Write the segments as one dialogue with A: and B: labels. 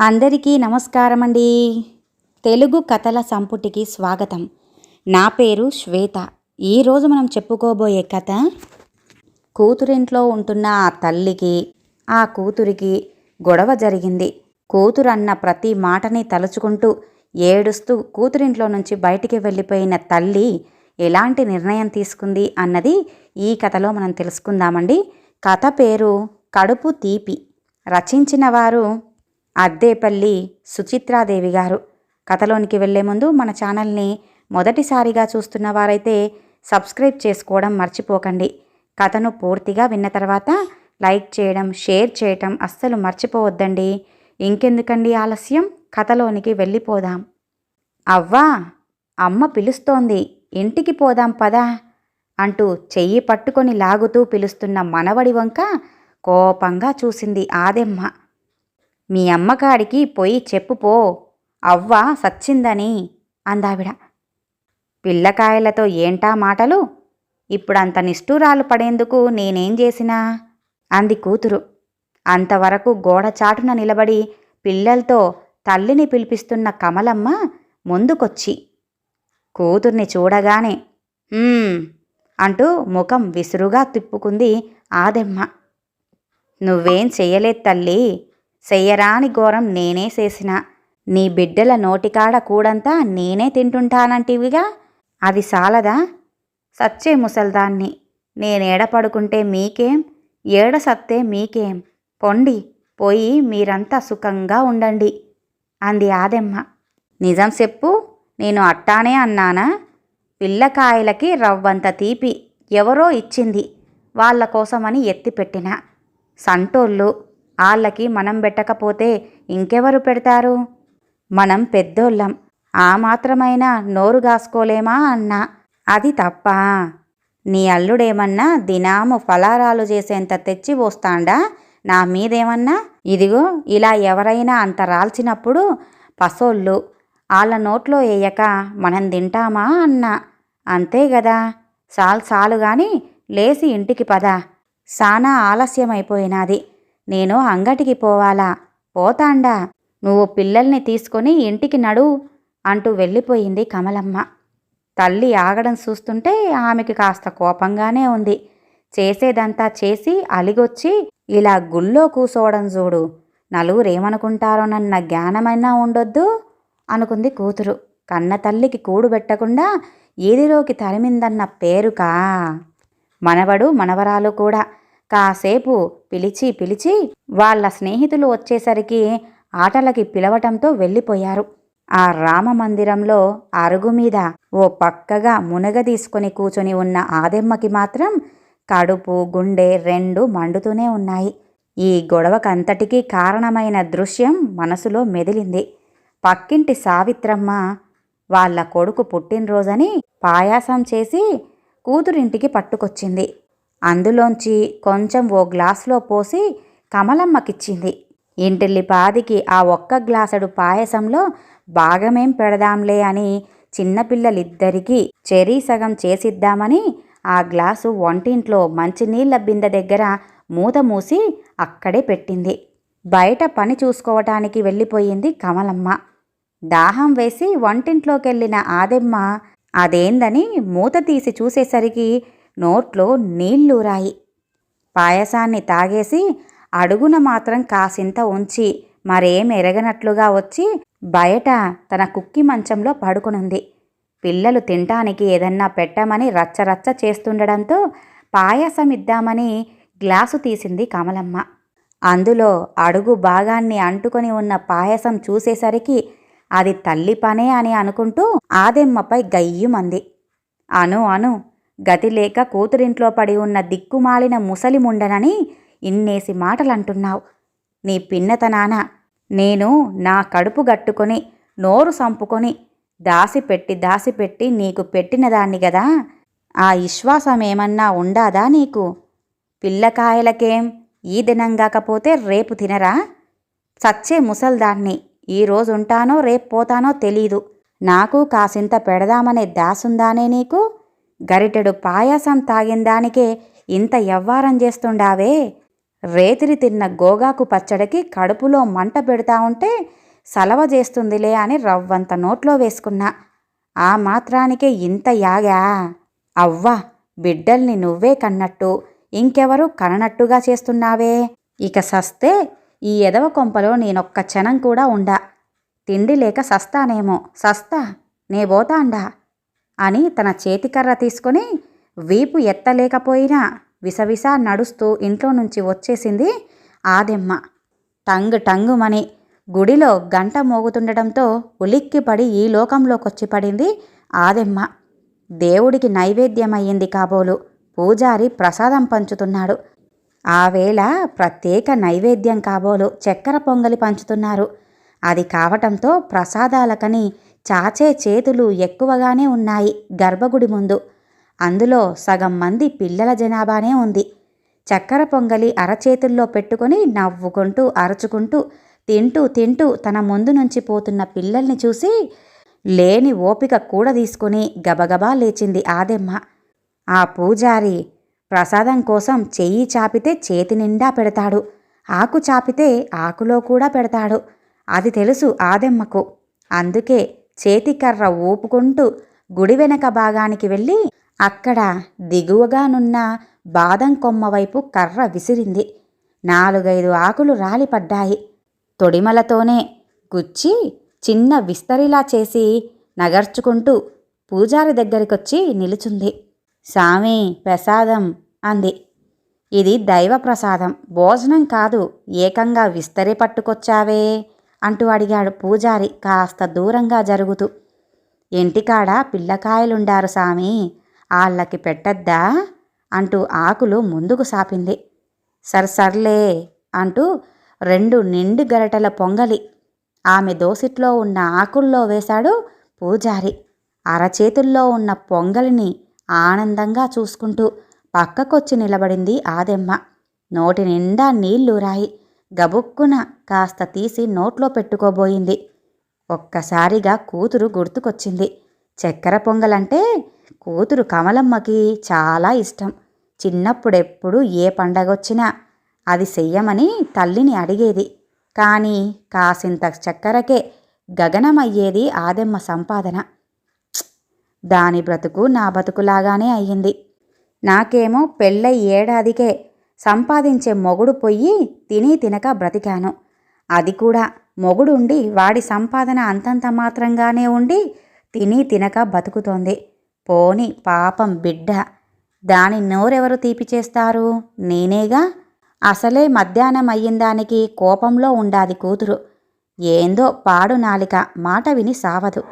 A: అందరికీ నమస్కారమండి. తెలుగు కథల సంపుటికి స్వాగతం. నా పేరు శ్వేత. ఈరోజు మనం చెప్పుకోబోయే కథ, కూతురింట్లో ఉంటున్న ఆ తల్లికి ఆ కూతురికి గొడవ జరిగింది. కూతురన్న ప్రతి మాటని తలుచుకుంటూ ఏడుస్తూ కూతురింట్లో నుంచి బయటికి వెళ్ళిపోయిన తల్లి ఎలాంటి నిర్ణయం తీసుకుంది అన్నది ఈ కథలో మనం తెలుసుకుందామండి. కథ పేరు కడుపు తీపి. రచించిన వారు అద్దేపల్లి సుచిత్రాదేవి గారు. కథలోనికి వెళ్లే ముందు మన ఛానల్ని మొదటిసారిగా చూస్తున్న వారైతే సబ్స్క్రైబ్ చేసుకోవడం మర్చిపోకండి. కథను పూర్తిగా విన్న తర్వాత లైక్ చేయడం, షేర్ చేయటం అస్సలు మర్చిపోవద్దండి. ఇంకెందుకండి ఆలస్యం, కథలోనికి వెళ్ళిపోదాం. అవ్వా, అమ్మ పిలుస్తోంది, ఇంటికి పోదాం పదా అంటూ చెయ్యి పట్టుకొని లాగుతూ పిలుస్తున్న మనవడి వంక కోపంగా చూసింది ఆదెమ్మ. మీ అమ్మకాడికి పోయి చెప్పుపో, అవ్వ సచ్చిందని అందావిడ. పిల్లకాయలతో ఏంటా మాటలు, ఇప్పుడంత నిష్ఠూరాలు పడేందుకు నేనేం చేసినా అంది కూతురు. అంతవరకు గోడ చాటున నిలబడి పిల్లలతో తల్లిని పిలిపిస్తున్న కమలమ్మ ముందుకొచ్చి కూతుర్ని చూడగానే అంటూ ముఖం విసురుగా తిప్పుకుంది ఆదెమ్మ. నువ్వేం చెయ్యలేదు తల్లి, చెయ్యరాని ఘోరం నేనే చేసిన. నీ బిడ్డల నోటికాడ కూడంతా నేనే తింటుంటానంటివిగా, అది సాలదా? సచ్చే ముసల్దాన్ని నేనేడ పడుకుంటే మీకేం, ఏడ సత్తే మీకేం, పొండి పోయి మీరంతా సుఖంగా ఉండండి అంది ఆదెమ్మ. నిజం చెప్పు, నేను అట్టానే అన్నానా? పిల్లకాయలకి రవ్వంత తీపి ఎవరో ఇచ్చింది, వాళ్ళ కోసమని ఎత్తిపెట్టిన. సంటోళ్ళు, వాళ్ళకి మనం పెట్టకపోతే ఇంకెవరు పెడతారు? మనం పెద్దోళ్ళం, ఆ మాత్రమైనా నోరు గాసుకోలేమా అన్నా. అది తప్పా? నీ అల్లుడేమన్నా దినాము ఫలారాలు చేసేంత తెచ్చి పోస్తాండా నా మీదేమన్నా? ఇదిగో ఇలా ఎవరైనా అంత రాల్చినప్పుడు పసోళ్ళు వాళ్ళ నోట్లో వేయక మనం తింటామా అన్నా. అంతే గదా. సాలు గాని లేసి ఇంటికి పద, సానా ఆలస్యమైపోయినాది. నేను అంగటికి పోవాలా, పోతాండా, నువ్వు పిల్లల్ని తీసుకొని ఇంటికి నడు అంటూ వెళ్ళిపోయింది కమలమ్మ. తల్లి ఆగడం చూస్తుంటే ఆమెకి కాస్త కోపంగానే ఉంది. చేసేదంతా చేసి అలిగొచ్చి ఇలా గుళ్ళో కూసోవడం చూడు, నలుగురేమనుకుంటారోనన్న జ్ఞానమైనా ఉండొద్దు అనుకుంది కూతురు. కన్న తల్లికి కూడు పెట్టకుండా ఈదిలోకి తరిమిందన్న పేరుకా? మనవడు మనవరాలు కూడా కాసేపు పిలిచి వాళ్ళ స్నేహితులు వచ్చేసరికి ఆటలకి పిలవటంతో వెళ్ళిపోయారు. ఆ రామమందిరంలో అరుగుమీద ఓ పక్కగా మునగదీసుకొని కూచుని ఉన్న ఆదెమ్మకి మాత్రం కడుపు గుండె రెండూ మండుతూనే ఉన్నాయి. ఈ గొడవకంతటికీ కారణమైన దృశ్యం మనసులో మెదిలింది. పక్కింటి సావిత్రమ్మ వాళ్ళ కొడుకు పుట్టినరోజని పాయాసం చేసి కూతురింటికి పట్టుకొచ్చింది. అందులోంచి కొంచెం ఓ గ్లాసులో పోసి కమలమ్మకిచ్చింది. ఇంటిల్లిపాదికి ఆ ఒక్క గ్లాసుడు పాయసంలో భాగమేం పెడదాంలే అని చిన్నపిల్లలిద్దరికీ చెరీ సగం చేసిద్దామని ఆ గ్లాసు వంటింట్లో మంచినీళ్ల బిందె దగ్గర మూత మూసి అక్కడే పెట్టింది. బయట పని చూసుకోవటానికి వెళ్ళిపోయింది కమలమ్మ. దాహం వేసి వంటింట్లోకెళ్ళిన ఆదెమ్మ అదేందని మూత తీసి చూసేసరికి నోట్లో నీళ్లూరాయి. పాయసాన్ని తాగేసి అడుగున మాత్రం కాసింత ఉంచి మరేం ఎరగనట్లుగా వచ్చి బయట తన కుక్కి మంచంలో పడుకునుంది. పిల్లలు తినటానికి ఏదన్నా పెట్టమని రచ్చరచ్చ చేస్తుండడంతో పాయసం ఇద్దామని గ్లాసు తీసింది కమలమ్మ. అందులో అడుగు భాగాన్ని అంటుకొని ఉన్న పాయసం చూసేసరికి అది తల్లి పనే అని అనుకుంటూ ఆదెమ్మపై గయ్యుమంది. అను గతిలేక కూతురింట్లో పడి ఉన్న దిక్కుమాలిన ముసలిముండనని ఇన్నేసి మాటలంటున్నావు. నీ పిన్నతనాన నేను నా కడుపు గట్టుకొని నోరు సంపుకొని దాసిపెట్టి నీకు పెట్టినదాన్ని గదా. ఆ విశ్వాసమేమన్నా ఉండాదా నీకు? పిల్లకాయలకేం ఈ దినంగాకపోతే రేపు తినరా? చచ్చే ముసల్దాన్ని, ఈరోజుంటానో రేపు పోతానో తెలీదు. నాకు కాసింత పెడదామనే దాసుందానే నీకు? గరిటెడు పాయసం తాగిందానికే ఇంత యవ్వారం చేస్తుండావే. రేతిరి తిన్న గోగాకు పచ్చడికి కడుపులో మంట పెడతా ఉంటే సలవ చేస్తుందిలే అని రవ్వంత నోట్లో వేసుకున్నా. ఆ మాత్రానికే ఇంత యాగా? అవ్వా, బిడ్డల్ని నువ్వే కన్నట్టు ఇంకెవరూ కననట్టుగా చేస్తున్నావే. ఇక సస్తే ఈ ఎదవ కొంపలో నేనొక్క క్షణం కూడా ఉండా. తిండి లేక సస్తానేమో, సస్తా, నే పోతాండా అని తన చేతికర్ర తీసుకొని వీపు ఎత్తలేకపోయినా విసవిసా నడుస్తూ ఇంట్లో నుంచి వచ్చేసింది ఆదెమ్మ. టంగుమని గుడిలో గంట మోగుతుండటంతో ఉలిక్కిపడి ఈ లోకంలోకొచ్చి పడింది ఆదెమ్మ. దేవుడికి నైవేద్యమయ్యింది కాబోలు. పూజారి ప్రసాదం పంచుతున్నాడు. ఆ వేళ ప్రత్యేక నైవేద్యం కాబోలు చక్కెర పొంగలి పంచుతున్నారు. అది కావటంతో ప్రసాదాలకని చాచే చేతులు ఎక్కువగానే ఉన్నాయి గర్భగుడి ముందు. అందులో సగం మంది పిల్లల జనాభానే ఉంది. చక్కెర పొంగలి అరచేతుల్లో పెట్టుకొని నవ్వుకుంటూ అరుచుకుంటూ తింటూ తన ముందు నుంచి పోతున్న పిల్లల్ని చూసి లేని ఓపిక కూడా తీసుకుని గబగబా లేచింది ఆదెమ్మ. ఆ పూజారి ప్రసాదం కోసం చెయ్యి చాపితే చేతి నిండా పెడతాడు, ఆకు చాపితే ఆకులో కూడా పెడతాడు. అది తెలుసు ఆదెమ్మకు. అందుకే చేతికర్ర ఊపుకుంటూ గుడి వెనక భాగానికి వెళ్ళి అక్కడ దిగువగానున్న బాదం కొమ్మ వైపు కర్ర విసిరింది. 4-5 ఆకులు రాలిపడ్డాయి. తొడిమలతోనే గుచ్చి చిన్న విస్తరిలా చేసి నగర్చుకుంటూ పూజారి దగ్గరికొచ్చి నిలుచుంది. సామి, ప్రసాదం అంది. ఇది దైవ ప్రసాదం, భోజనం కాదు, ఏకంగా విస్తరి పట్టుకొచ్చావే అంటూ అడిగాడు పూజారి కాస్త దూరంగా జరుగుతూ. ఇంటికాడ పిల్లకాయలుండారు సామి, ఆళ్ళకి పెట్టద్దా అంటూ ఆకులు ముందుకు సాపింది. సర్లే అంటూ 2 నిండు గరిటెల పొంగలి ఆమె దోసిట్లో ఉన్న ఆకుల్లో వేశాడు పూజారి. అరచేతుల్లో ఉన్న పొంగలిని ఆనందంగా చూసుకుంటూ పక్కకొచ్చి నిలబడింది ఆదెమ్మ. నోటి నిండా నీళ్లూరాయి. గబుక్కున కాస్త తీసి నోట్లో పెట్టుకోబోయింది. ఒక్కసారిగా కూతురు గుర్తుకొచ్చింది. చక్కెర పొంగలంటే కూతురు కమలమ్మకి చాలా ఇష్టం. చిన్నప్పుడెప్పుడు ఏ పండగొచ్చినా అది చెయ్యమని తల్లిని అడిగేది. కానీ కాసింత చక్కెరకే గగనమయ్యేది ఆదెమ్మ సంపాదన. దాని బ్రతుకు నా బతుకులాగానే అయ్యింది. నాకేమో పెళ్ళై ఏడాదికే సంపాదించే మొగుడు పొయ్యి తిని తినక బ్రతికాను. అది కూడా మొగుడుండి వాడి సంపాదన అంతంత మాత్రంగానే ఉండి తిని తినక బతుకుతోంది. పోని పాపం బిడ్డ, దాని నోరెవరు తీపి చేస్తారు? నేనేగా. అసలే మధ్యాహ్నం అయ్యిందానికి కోపంలో ఉండాది కూతురు. ఏందో పాడు నాలిక, మాట విని సావదు.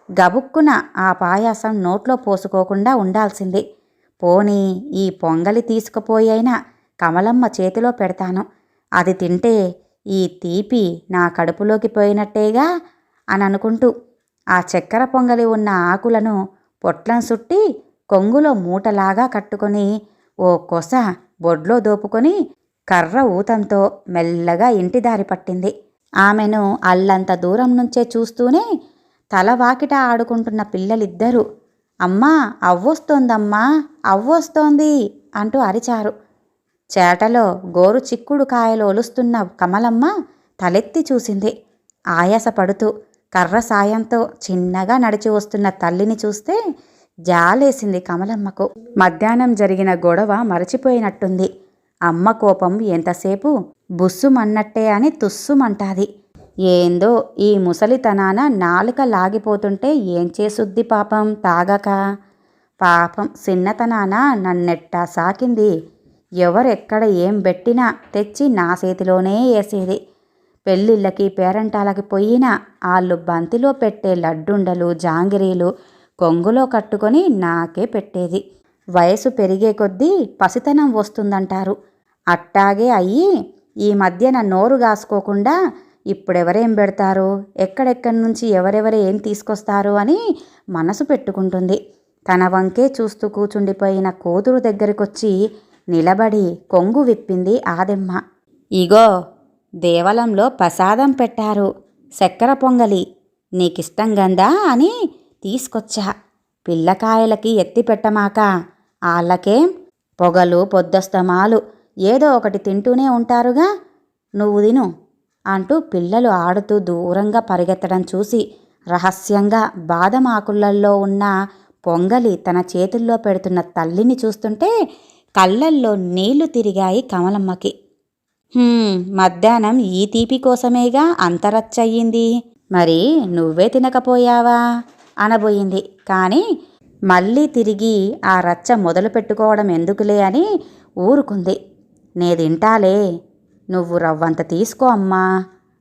A: గబుక్కున ఆ పాయాసం నోట్లో పోసుకోకుండా ఉండాల్సింది. పోనీ ఈ పొంగలి తీసుకుపోయైనా కమలమ్మ చేతిలో పెడతాను. అది తింటే ఈ తీపి నా కడుపులోకి పోయినట్టేగా అని అనుకుంటూ ఆ చక్కెర పొంగలి ఉన్న ఆకులను పొట్లం సుట్టి కొంగులో మూటలాగా కట్టుకొని ఓ కొస బొడ్లో దోపుకొని కర్ర ఊతంతో మెల్లగా ఇంటి దారి పట్టింది. ఆమెను అల్లంత దూరం నుంచే చూస్తూనే తలవాకిట ఆడుకుంటున్న పిల్లలిద్దరూ అమ్మా, అవ్వొస్తోందమ్మా, అవ్వొస్తోంది అంటూ అరిచారు. చేటలో గోరు చిక్కుడు కాయలు ఒలుస్తున్న కమలమ్మ తలెత్తి చూసింది. ఆయాసపడుతూ కర్ర సాయంతో చిన్నగా నడిచి వస్తున్న తల్లిని చూస్తే జాలేసింది కమలమ్మకు. మధ్యాహ్నం జరిగిన గొడవ మరచిపోయినట్టుంది. అమ్మ కోపం ఎంతసేపు బుస్సుమన్నట్టే అని తుస్సుమంటాది. ఏందో ఈ ముసలితనాన నాలుక లాగిపోతుంటే ఏం చేసుద్ది పాపం తాగక. పాపం చిన్నతనాన నన్నెట్టా సాకింది. ఎవరెక్కడ ఏం పెట్టినా తెచ్చి నా చేతిలోనే వేసేది. పెళ్ళిళ్ళకి పేరంటాలకి పోయినా ఆళ్ళు బంతిలో పెట్టే లడ్డుండలు జాంగిరీలు కొంగులో కట్టుకొని నాకే పెట్టేది. వయసు పెరిగే కొద్దీ పసితనం వస్తుందంటారు. అట్టాగే అయ్యి ఈ మధ్యన నోరు కాసుకోకుండా ఇప్పుడెవరేం పెడతారు, ఎక్కడెక్కడి నుంచి ఎవరెవరు ఏం తీసుకొస్తారు అని మనసు పెట్టుకుంటుంది. తన వంకే చూస్తూ కూచుండిపోయిన కూతురు దగ్గరికొచ్చి నిలబడి కొంగు విప్పింది ఆదెమ్మ. ఇగో, దేవలంలో ప్రసాదం పెట్టారు, చక్కెర పొంగలి, నీకిష్టం గందా అని తీసుకొచ్చా. పిల్లకాయలకి ఎత్తి పెట్టమాక, ఆళ్ళకేం పొగలు పొద్దస్తమాలు ఏదో ఒకటి తింటూనే ఉంటారుగా, నువ్వు తిను అంటూ పిల్లలు ఆడుతూ దూరంగా పరిగెత్తడం చూసి రహస్యంగా బాదం ఆకులల్లో ఉన్న పొంగలి తన చేతుల్లో పెడుతున్న తల్లిని చూస్తుంటే కళ్ళల్లో నీళ్లు తిరిగాయి కమలమ్మకి. మధ్యాహ్నం ఈ తీపి కోసమేగా అంత రచ్చయ్యింది, మరి నువ్వే తినకపోయావా అనబోయింది. కానీ మళ్ళీ తిరిగి ఆ రచ్చ మొదలు పెట్టుకోవడం ఎందుకులే అని ఊరుకుంది. నే తింటాలే, నువ్వు రవ్వంత తీసుకో అమ్మా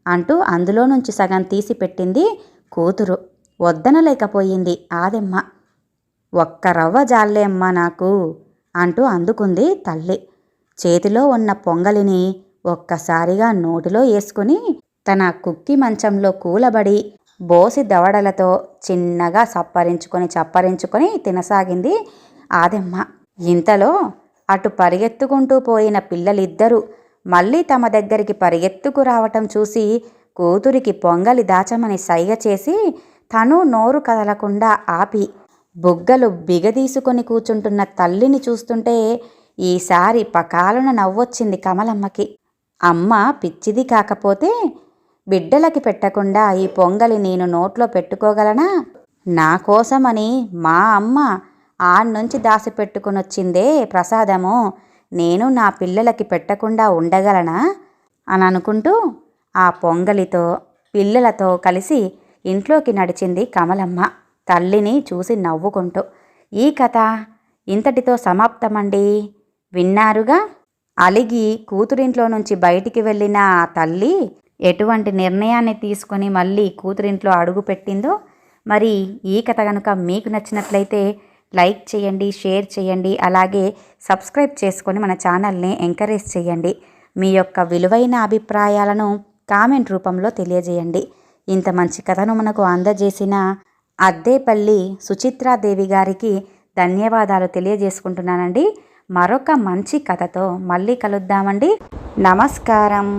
A: అంటూ అందులో నుంచి సగం తీసి పెట్టింది కూతురు. వద్దనలేకపోయింది ఆదెమ్మ. ఒక్క రవ్వ జాల్లే అమ్మా నాకు అంటూ అందుకుంది తల్లి. చేతిలో ఉన్న పొంగలిని ఒక్కసారిగా నోటిలో వేసుకుని తన కుక్కి మంచంలో కూలబడి బోసి దవడలతో చిన్నగా చప్పరించుకొని తినసాగింది ఆదెమ్మ. ఇంతలో అటు పరిగెత్తుకుంటూ పోయిన పిల్లలిద్దరూ మళ్ళీ తమ దగ్గరికి పరిగెత్తుకు రావటం చూసి కూతురికి పొంగలి దాచమని సైగ చేసి తను నోరు కదలకుండా ఆపి బుగ్గలు బిగదీసుకొని కూచుంటున్న తల్లిని చూస్తుంటే ఈసారి పకాలన నవ్వొచ్చింది కమలమ్మకి. అమ్మ పిచ్చిది కాకపోతే బిడ్డలకి పెట్టకుండా ఈ పొంగలి నేను నోట్లో పెట్టుకోగలనా? నా కోసమని మా అమ్మ ఆడ్నుంచి దాసిపెట్టుకునొచ్చిందే ప్రసాదము, నేను నా పిల్లలకి పెట్టకుండా ఉండగలనా అని అనుకుంటూ ఆ పొంగలితో పిల్లలతో కలిసి ఇంట్లోకి నడిచింది కమలమ్మ, తల్లిని చూసి నవ్వుకుంటూ. ఈ కథ ఇంతటితో సమాప్తమండి. విన్నారుగా. అలిగి కూతురింట్లో నుంచి బయటికి వెళ్ళిన ఆ తల్లి ఎటువంటి నిర్ణయాన్ని తీసుకొని మళ్ళీ కూతురింట్లో అడుగు పెట్టిందో. మరి ఈ కథ కనుక మీకు నచ్చినట్లయితే లైక్ చేయండి, షేర్ చేయండి, అలాగే సబ్స్క్రైబ్ చేసుకొని మన ఛానల్ని ఎంకరేజ్ చేయండి. మీ యొక్క విలువైన అభిప్రాయాలను కామెంట్ రూపంలో తెలియజేయండి. ఇంత మంచి కథను మనకు అందజేసిన అద్దేపల్లి సుచిత్రాదేవి గారికి ధన్యవాదాలు తెలియజేసుకుంటున్నానండి. మరొక మంచి కథతో మళ్ళీ కలుద్దామండి. నమస్కారం.